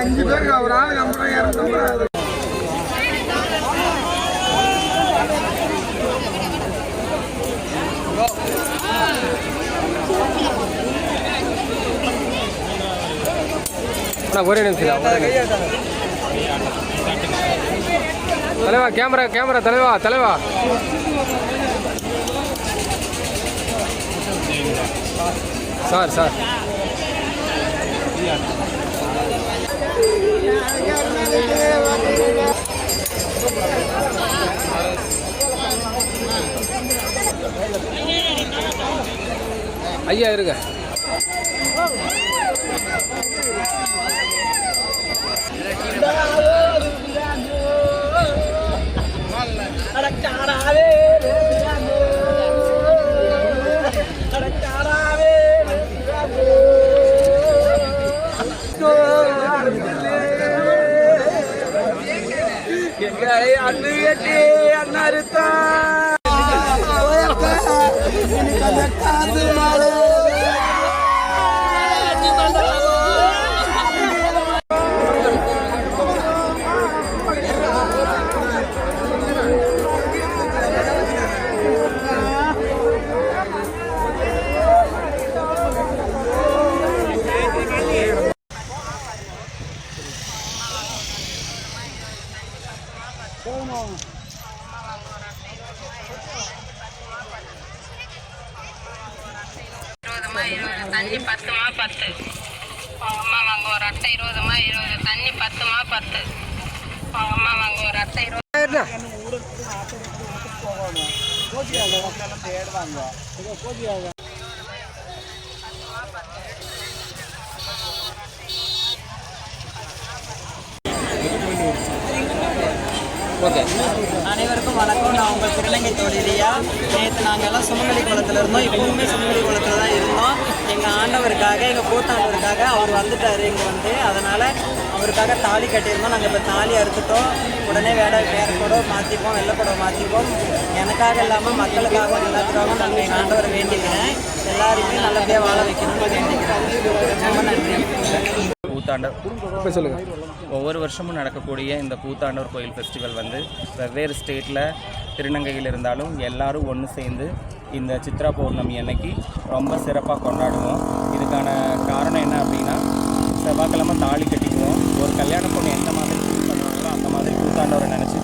அஞ்சு பேருக்கு ஒரு ஆள் ஒரே நிமிஷம் தலைவா கேமரா தலைவா சார் ஐயா இருங்க. தண்ணி 10 மா 10. அம்மா வாங்க ஒரு அட்டை 20 மா 20. தண்ணி 10 மா 10. அம்மா வாங்க ஒரு அட்டை 20. அனைவருக்கும் வணக்கம். நான் உங்கள் திருநங்கை தோழியா. நேற்று நாங்கள் எல்லாம் சுமங்கலி குளத்தில் இருந்தோம். இப்போவுமே சுமங்கலி குளத்தில் தான் இருந்தோம். எங்கள் ஆண்டவருக்காக, எங்கள் கூத்தாண்டவருக்காக அவர் வந்துட்டார் இங்கே வந்து. அதனால் அவருக்காக தாலி கட்டியிருந்தோம். நாங்கள் இப்போ தாலி அறுத்துட்டோம். உடனே வேற புடவை மாற்றிப்போம், வெள்ளை புடவை மாற்றிப்போம். எனக்காக இல்லாமல் மக்களுக்காகவும் எல்லாத்துக்காகவும் நாங்கள் எங்கள் ஆண்டவரை வேண்டிக்கிறேன். எல்லாருமே நல்லபடியாக வாழ வைக்கணும்னு வேண்டிக்கிறேன். ரொம்ப நன்றி. கூத்தாண்டவர் சொல்லுங்கள். ஒவ்வொரு வருஷமும் நடக்கக்கூடிய இந்த கூத்தாண்டவர் கோயில் ஃபெஸ்டிவல் வந்து வெவ்வேறு ஸ்டேட்டில் திருநங்கையில் இருந்தாலும் எல்லாரும் ஒன்று சேர்ந்து இந்த சித்ரா பௌர்ணமி அன்னைக்கு ரொம்ப சிறப்பாக கொண்டாடுவோம். இதுக்கான காரணம் என்ன அப்படின்னா, செவ்வாய்க்கிழமை தாலி கட்டிக்குவோம். ஒரு கல்யாண பொண்ணு எந்த மாதிரி ஃபீல் பண்ணுவாங்களோ அந்த மாதிரி கூத்தாண்டவரை நினச்சி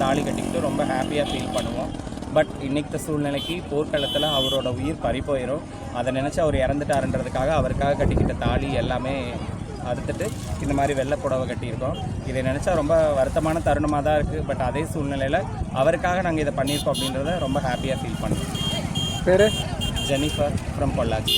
தாலி கட்டிக்கிட்டு ரொம்ப ஹாப்பியாக ஃபீல் பண்ணுவோம். பட் இன்றைக்கி சூழ்நிலைக்கு போர்க்களத்தில் அவரோட உயிர் பறிப்போயிடும். அதை நினச்சி அவர் இறந்துட்டாருன்றதுக்காக அவருக்காக கட்டிக்கிட்ட தாலி எல்லாமே அறுத்துட்டு இந்த மாதிரி வெள்ளை புடவை கட்டியிருக்கோம். இதை நினச்சா ரொம்ப வருத்தமான தருணமாக தான் இருக்குது. பட் அதே சூழ்நிலையில் அவருக்காக நாங்கள் இதை பண்ணியிருக்கோம் அப்படின்றத ரொம்ப ஹாப்பியாக ஃபீல் பண்ணுறோம். பேர் ஜெனிஃபர் ஃப்ரம் பொள்ளாச்சி.